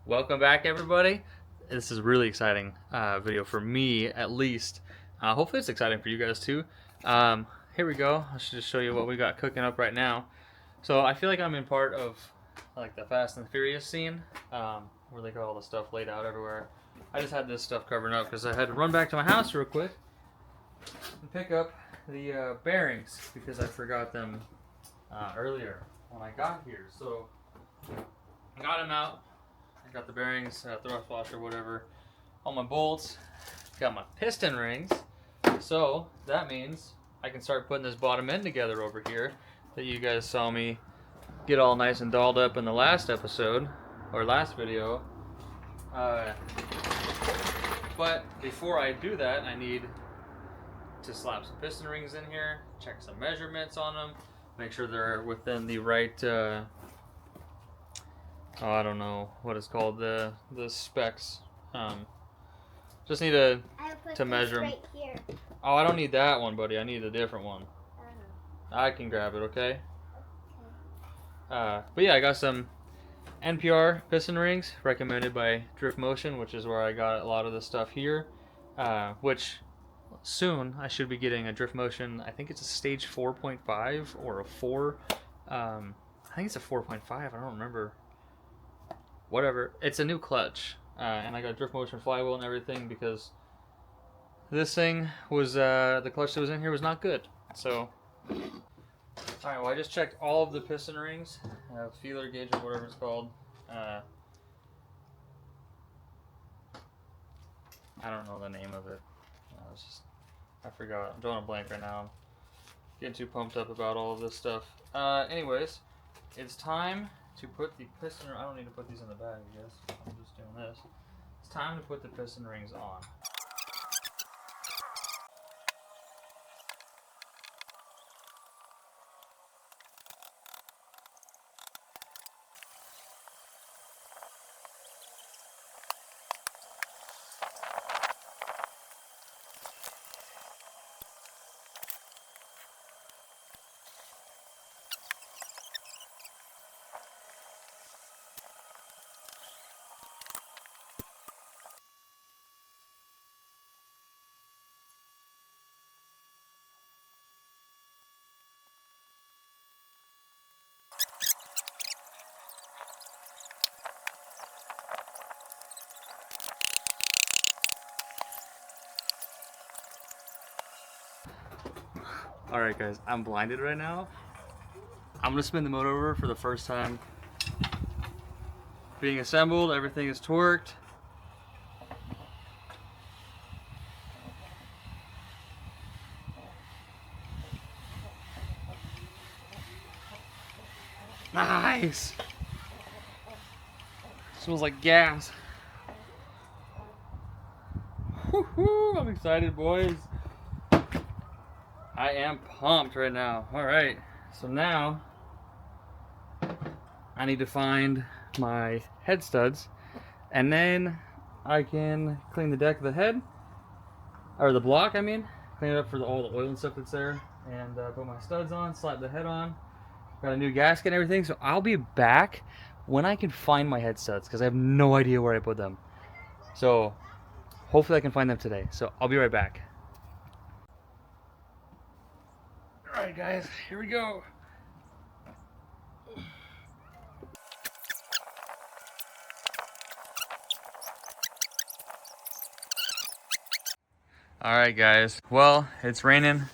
Welcome back, everybody. This is a really exciting video for me, at least. Hopefully it's exciting for you guys too. Here we go. I should just show you what we got cooking up right now. So I feel like I'm in part of like the Fast and Furious scene, where they got all the stuff laid out everywhere. I just had this stuff covering up because I had to run back to my house real quick and pick up the bearings because I forgot them earlier when I got here. So I got them out. I got the bearings, thrust washer, whatever, all my bolts, got my piston rings. So that means I can start putting this bottom end together over here that you guys saw me get all nice and dolled up in the last episode, or last video. But before I do that, I need to slap some piston rings in here, check some measurements on them, make sure they're within the right, I don't know what it's called, the specs. Just need to measure them. Right here. Oh, I don't need that one, buddy. I need a different one. I can grab it, okay? But yeah, I got some NPR piston rings recommended by Drift Motion, which is where I got a lot of the stuff here. Which soon I should be getting a Drift Motion. I think it's a stage 4.5 or a 4. I think it's a 4.5. I don't remember. Whatever. It's a new clutch, and I got Drift Motion flywheel and everything because this thing was the clutch that was in here was not good. So, all right. Well, I just checked all of the piston rings, feeler gauge or whatever it's called. I don't know the name of it. I forgot. I'm drawing a blank right now. I'm getting too pumped up about all of this stuff. Anyways, it's time to put the piston. I don't need to put these in the bag, I guess. I'm just doing this. It's time to put the piston rings on. Alright guys, I'm blinded right now. I'm gonna spin the motor over for the first time. Being assembled, everything is torqued. Nice! Smells like gas. Woohoo! I'm excited, boys. I am pumped right now. Alright, so now I need to find my head studs, and then I can clean the deck of the head, or the block, I mean. Clean it up for all the oil and stuff that's there, and put my studs on, slap the head on. Got a new gasket and everything, so I'll be back when I can find my head studs, because I have no idea where I put them. So hopefully I can find them today, so I'll be right back. Alright guys, here we go. Alright guys, well, it's raining.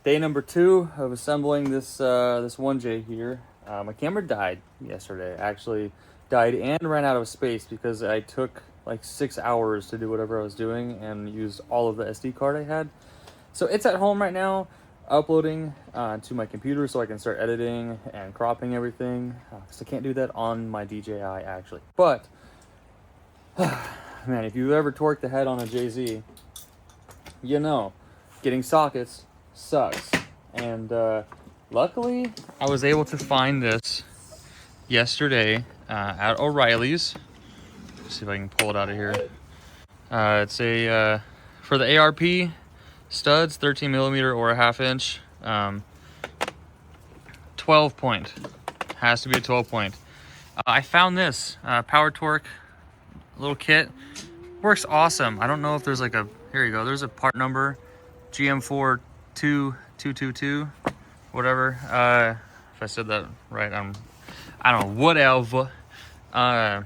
Day number 2 of assembling this this 1J here. My camera died yesterday. Actually died and ran out of space because I took like 6 hours to do whatever I was doing and used all of the SD card I had. So it's at home right now, uploading to my computer so I can start editing and cropping everything, because I can't do that on my DJI actually. But man, if you've ever torqued the head on a JZ, you know getting sockets sucks. And luckily I was able to find this yesterday at O'Reilly's. Let's see if I can pull it out of here. It's a for the ARP studs, 13 millimeter or a 1/2 inch, 12 point, has to be a 12 point. I found this Power Torque little kit. Works awesome. I don't know if there's like a, here you go, there's a part number, GM42222, whatever. If I said that right, I don't know, whatever. That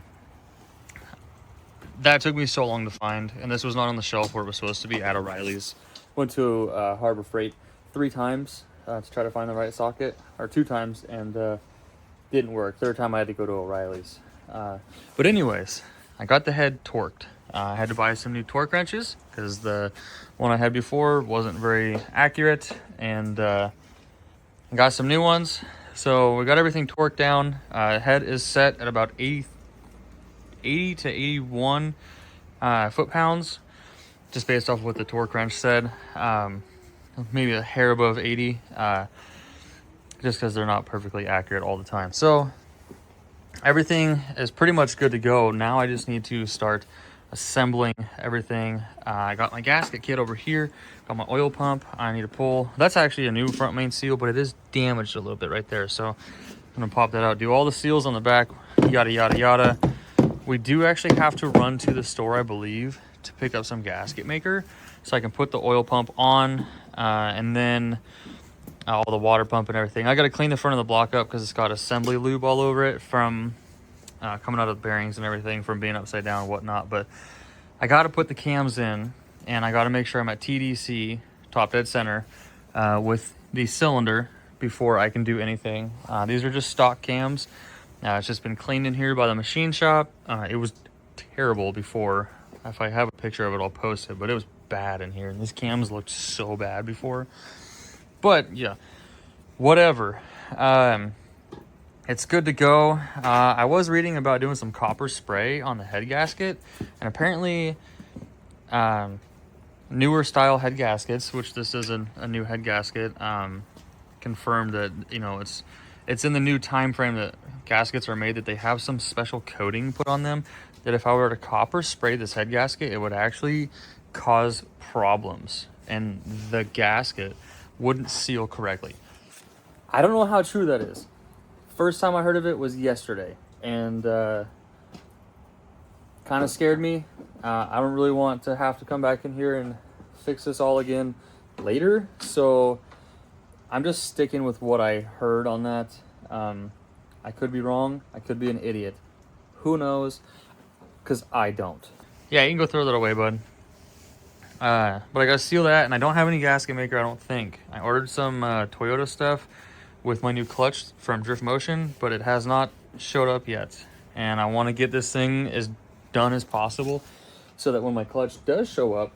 took me so long to find, and this was not on the shelf where it was supposed to be at O'Reilly's. Went to Harbor Freight 3 times to try to find the right socket, or 2 times, and didn't work. 3rd time I had to go to O'Reilly's. But anyways, I got the head torqued. I had to buy some new torque wrenches because the one I had before wasn't very accurate, and got some new ones. So we got everything torqued down. Head is set at about 80 to 81 foot-pounds, just based off what the torque wrench said. Maybe a hair above 80, just because they're not perfectly accurate all the time. So everything is pretty much good to go. Now I just need to start assembling everything. I got my gasket kit over here, got my oil pump I need to pull. That's actually a new front main seal, but it is damaged a little bit right there. So I'm gonna pop that out, do all the seals on the back, yada, yada, yada. We do actually have to run to the store, I believe, to pick up some gasket maker so I can put the oil pump on, and then all the water pump and everything. I got to clean the front of the block up because it's got assembly lube all over it from coming out of the bearings and everything from being upside down and whatnot. But I got to put the cams in, and I got to make sure I'm at TDC, top dead center, with the cylinder before I can do anything. These are just stock cams. It's just been cleaned in here by the machine shop. It was terrible before. If I have a picture of it, I'll post it, but it was bad in here. And these cams looked so bad before. But yeah, whatever. It's good to go. I was reading about doing some copper spray on the head gasket, and apparently newer style head gaskets, which this is a new head gasket, confirmed that, you know, it's in the new time frame that gaskets are made, that they have some special coating put on them that if I were to copper spray this head gasket, it would actually cause problems and the gasket wouldn't seal correctly. I don't know how true that is. First time I heard of it was yesterday, and kind of scared me. I don't really want to have to come back in here and fix this all again later, so I'm just sticking with what I heard on that. I could be wrong. I could be an idiot. Who knows? Because I don't. Yeah, you can go throw that away, bud. But I gotta seal that, and I don't have any gasket maker, I don't think. I ordered some Toyota stuff with my new clutch from Drift Motion, but it has not showed up yet. And I want to get this thing as done as possible so that when my clutch does show up,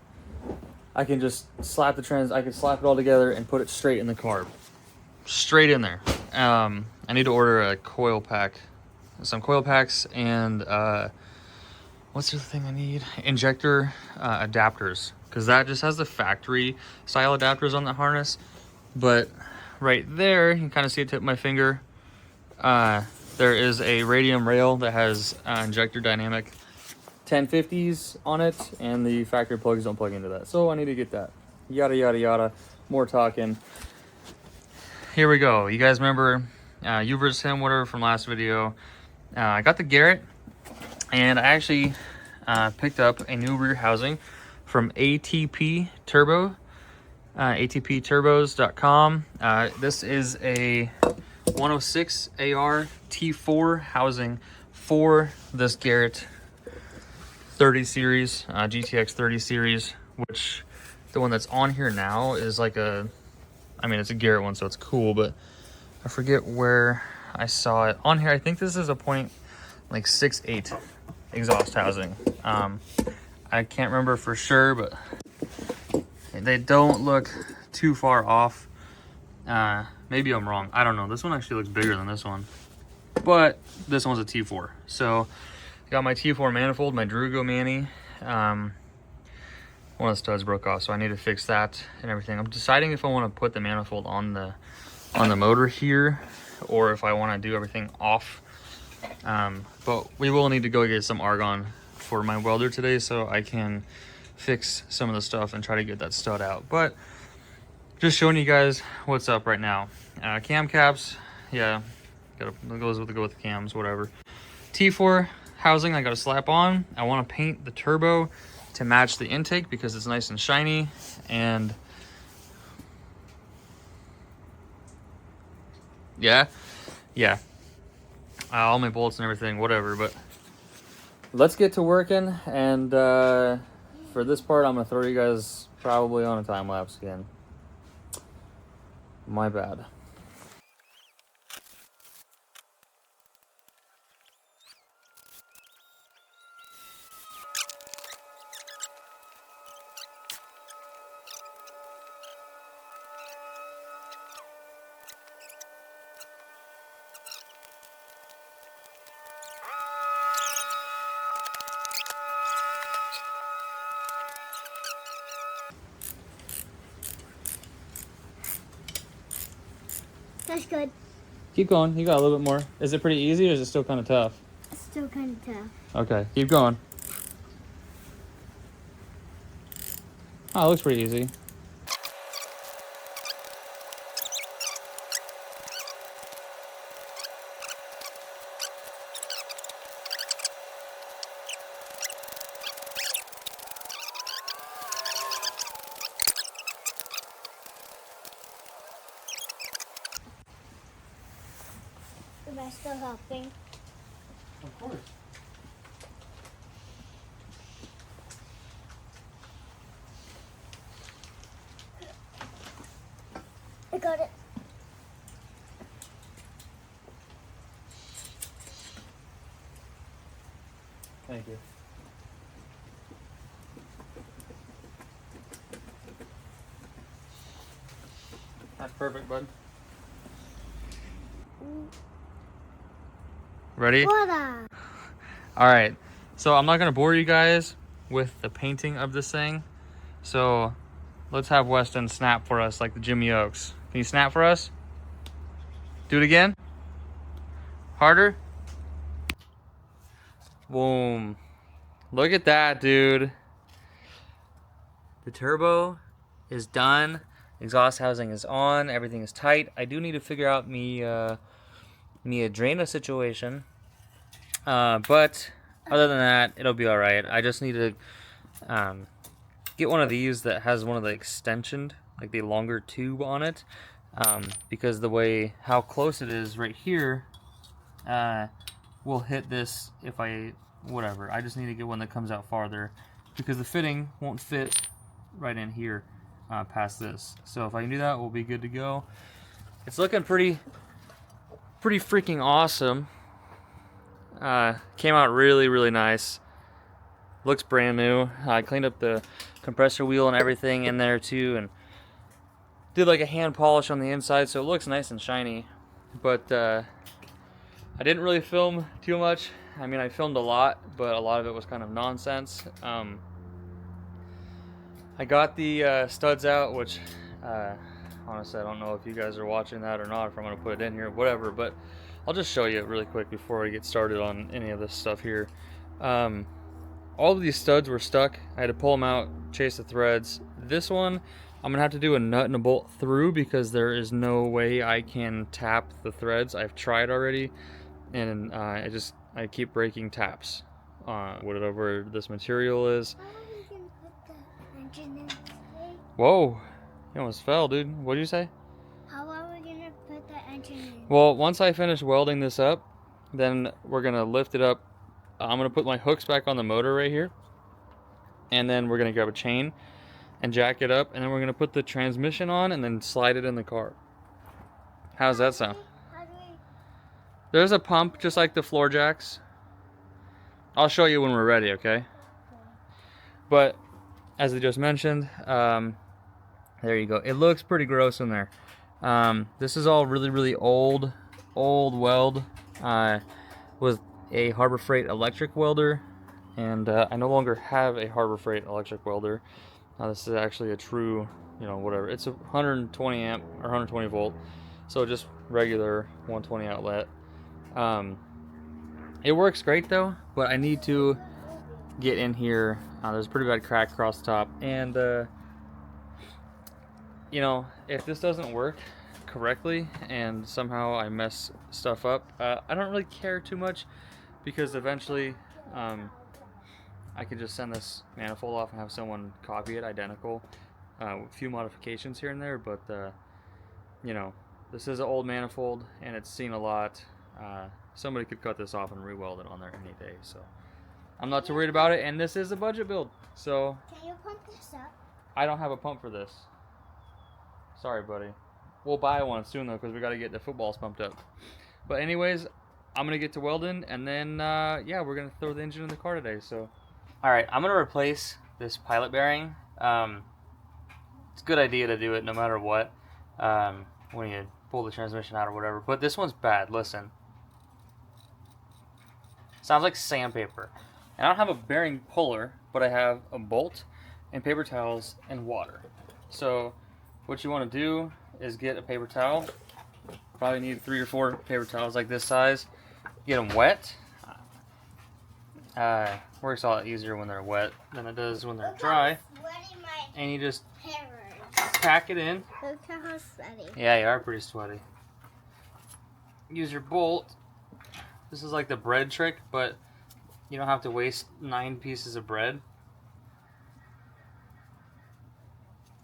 I can just slap I can slap it all together and put it straight in the carb. Straight in there. I need to order a coil pack, some coil packs, and what's the other thing I need? Injector adapters, because that just has the factory style adapters on the harness. But right there, you can kind of see the tip of my finger. There is a radium rail that has injector dynamic 1050s on it, and the factory plugs don't plug into that. So I need to get that. Yada, yada, yada. More talking. Here we go. You guys remember you versus him, whatever, from last video. I got the Garrett, and I actually picked up a new rear housing from ATP Turbo, atpturbos.com. This is a 106 AR T4 housing for this Garrett 30 series, GTX 30 series, which the one that's on here now is like it's a Garrett one, so it's cool, but I forget where I saw it on here. I think this is a point like 6.8 exhaust housing. I can't remember for sure, but they don't look too far off. Maybe I'm wrong. I don't know. This one actually looks bigger than this one, but this one's a T4. So I got my T4 manifold, my Drugo Mani. One of the studs broke off, so I need to fix that and everything. I'm deciding if I want to put the manifold on the motor here, or if I want to do everything off. But we will need to go get some argon for my welder today, so I can fix some of the stuff and try to get that stud out. But just showing you guys what's up right now. Cam caps, yeah, go with the cams, whatever. T4 housing I got to slap on. I want to paint the turbo to match the intake because it's nice and shiny. And yeah, all my bolts and everything, whatever. But let's get to working. And for this part, I'm gonna throw you guys probably on a time lapse again. My bad. That's good. Keep going. You got a little bit more. Is it pretty easy or is it still kind of tough? It's still kind of tough. Okay, keep going. Oh, it looks pretty easy. Am I still helping? Of course. I got it. Thank you. That's perfect, bud. Ready? Voila. All right. So I'm not gonna bore you guys with the painting of this thing. So let's have Weston snap for us like the Jimmy Oaks. Can you snap for us? Do it again. Harder. Boom. Look at that, dude. The turbo is done. Exhaust housing is on. Everything is tight. I do need to figure out me a drainer situation. But other than that, it'll be all right. I just need to get one of these that has one of the extensioned, like the longer tube on it, because the way how close it is right here will hit this if I whatever. I just need to get one that comes out farther because the fitting won't fit right in here past this. So if I can do that, we'll be good to go. It's looking pretty freaking awesome. Came out really nice. Looks brand new. I cleaned up the compressor wheel and everything in there too, and did like a hand polish on the inside, so it looks nice and shiny. But I didn't really film too much. I mean, I filmed a lot, but a lot of it was kind of nonsense. I got the studs out, which honestly I don't know if you guys are watching that or not, if I'm going to put it in here, whatever, but I'll just show you really quick before we get started on any of this stuff here. All of these studs were stuck. I had to pull them out, chase the threads. This one, I'm gonna have to do a nut and a bolt through because there is no way I can tap the threads. I've tried already, and I keep breaking taps. Whatever this material is. How are we going to put the engine in today? Whoa, you almost fell, dude. What did you say? How are we going to put the engine in? Well, once I finish welding this up, then we're gonna lift it up. I'm gonna put my hooks back on the motor right here, and then we're gonna grab a chain and jack it up, and then we're gonna put the transmission on and then slide it in the car. How's that sound? How do we? There's a pump just like the floor jacks. I'll show you when we're ready, okay? But as I just mentioned, there you go. It looks pretty gross in there. This is all really old weld. Was a Harbor Freight electric welder, and I no longer have a Harbor Freight electric welder. This is actually a true, whatever. It's a 120 amp or 120 volt, so just regular 120 outlet. It works great though, but I need to get in here. There's a pretty bad crack across the top, and if this doesn't work correctly and somehow I mess stuff up, I don't really care too much. because eventually I could just send this manifold off and have someone copy it identical, with a few modifications here and there, but you know, this is an old manifold and it's seen a lot. Somebody could cut this off and re-weld it on there any day, so I'm not too worried about it, and this is a budget build, so Can you pump this up? I don't have a pump for this. Sorry, buddy. We'll buy one soon though, because we got to get the footballs pumped up. But anyways, I'm gonna get to welding, and then yeah, we're gonna throw the engine in the car today. So, all right, I'm gonna replace this pilot bearing. It's a good idea to do it no matter what, when you pull the transmission out or whatever. But this one's bad. Listen, sounds like sandpaper. And I don't have a bearing puller, but I have a bolt and paper towels and water. So what you want to do is get a paper towel. Probably need 3 or 4 paper towels like this size. Get them wet. Works a lot easier when they're wet than it does when they're dry. And you just pack it in. Look how sweaty. Yeah, you are pretty sweaty. Use your bolt. This is like the bread trick, but you don't have to waste 9 pieces of bread.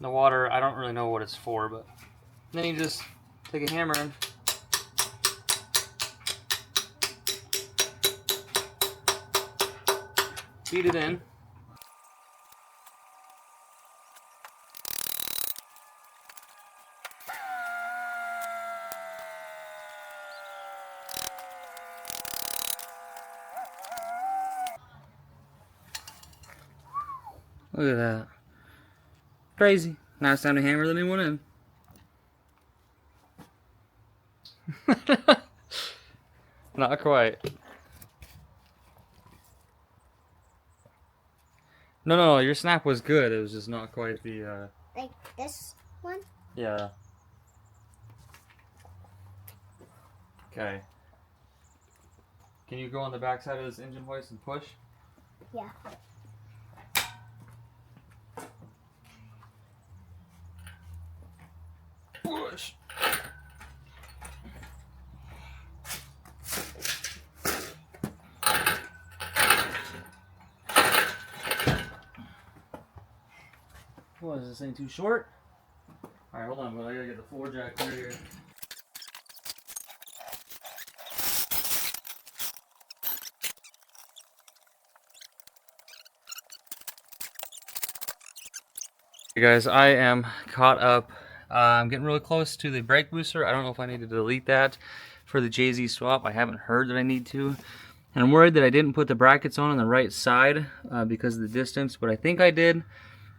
The water, I don't really know what it's for, but then you just take a hammer and feed it in. Look at that. Crazy. Now it's time to hammer the new one in. Not quite. No, your snap was good. It was just not quite the, Like this one? yeah. Okay. Can you go on the back side of this engine hoist and push? Yeah. Push. What is this thing too short? Alright, hold on, but I gotta get the floor jack clear here. Hey guys, I am caught up. I'm getting really close to the brake booster. I don't know if I need to delete that for the JZ swap. I haven't heard that I need to. And I'm worried that I didn't put the brackets on the right side because of the distance, but I think I did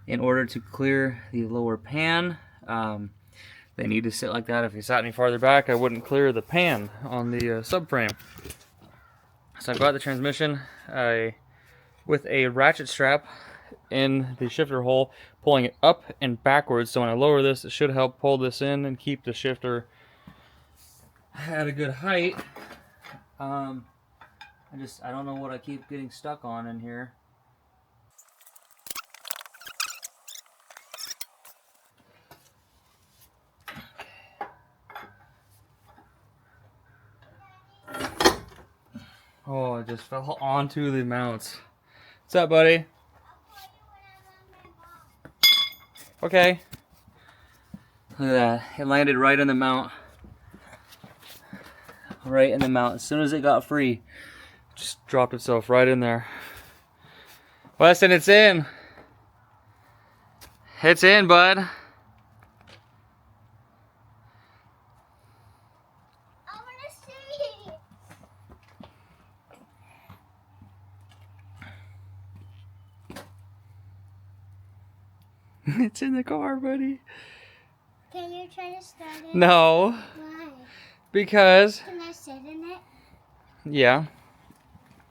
in order to clear the lower pan. They need to sit like that. If you sat any farther back, I wouldn't clear the pan on the subframe. So I've got the transmission with a ratchet strap in the shifter hole, pulling it up and backwards. So when I lower this, it should help pull this in and keep the shifter at a good height. I don't know what I keep getting stuck on in here. Oh, I just fell onto the mounts. What's up, buddy? Okay. Look at that. It landed right in the mount. Right in the mount. As soon as it got free, just dropped itself right in there. Weston, it's in. It's in, bud. I wanna see. It's in the car, buddy. Can you try to start it? No. Why? Because, Can I sit in it? yeah.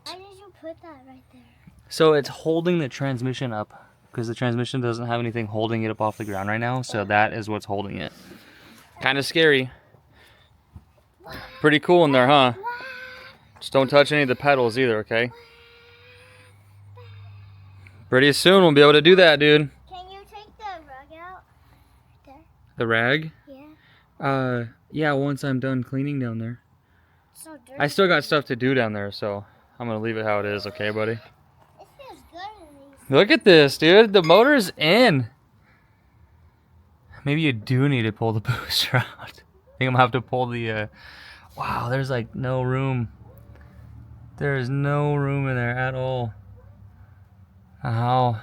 Why did you put that right there? So it's holding the transmission up because the transmission doesn't have anything holding it up off the ground right now. So that is what's holding it. Kind of scary. Pretty cool in there, huh? Just don't touch any of the pedals either, okay? Pretty soon we'll be able to do that, dude. Can you take the rug out? There? The rag? Yeah. Yeah, once I'm done cleaning down there. So dirty. I still got stuff to do down there, so I'm gonna leave it how it is, okay, buddy? It feels good in these. Look at this, dude. The motor's in. Maybe you do need to pull the booster out. I think I'm gonna have to pull the, wow, there's like no room. There is no room in there at all. How?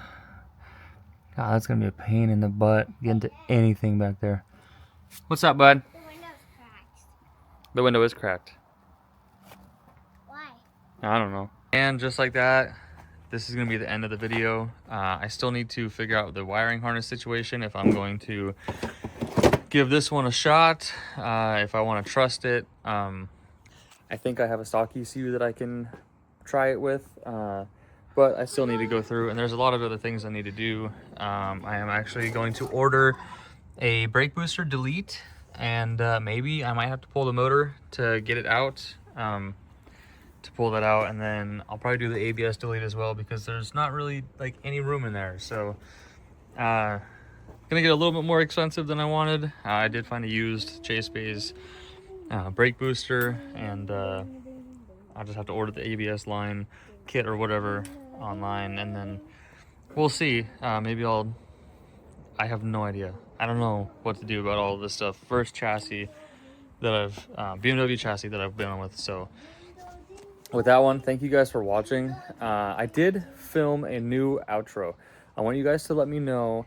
God, that's gonna be a pain in the butt getting to anything back there. What's up, bud? The window's cracked. The window is cracked. Why? I don't know. And just like that, this is gonna be the end of the video. I still need to figure out the wiring harness situation, if I'm going to give this one a shot, if I want to trust it. I think I have a stock ECU that I can try it with, but I still need to go through, and there's a lot of other things I need to do. I am actually going to order a brake booster delete, and maybe I might have to pull the motor to get it out, to pull that out, and then I'll probably do the ABS delete as well, because there's not really like any room in there. So gonna get a little bit more expensive than I wanted. I did find a used Chase Bay's brake booster, and I'll just have to order the ABS line kit or whatever online, and then we'll see. Maybe I have no idea. I don't know what to do about all of this stuff. First chassis that I've BMW chassis that I've been on with. So with that one, thank you guys for watching. I did film a new outro. I want you guys to let me know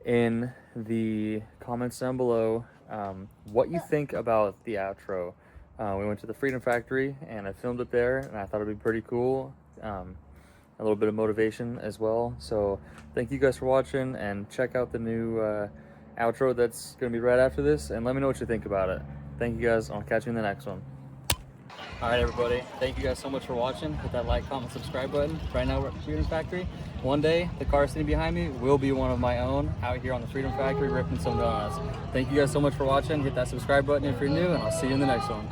in the comments down below what you think about the outro. We went to the Freedom Factory and I filmed it there, and I thought it'd be pretty cool. A little bit of motivation as well. So thank you guys for watching, and check out the new outro that's gonna be right after this, and let me know what you think about it. Thank you guys. I'll catch you in the next one. All right, everybody. Thank you guys so much for watching. Hit that like, comment, subscribe button. Right now we're at the Freedom Factory. One day, the car sitting behind me will be one of my own out here on the Freedom Factory ripping some donuts. Thank you guys so much for watching. Hit that subscribe button if you're new, and I'll see you in the next one.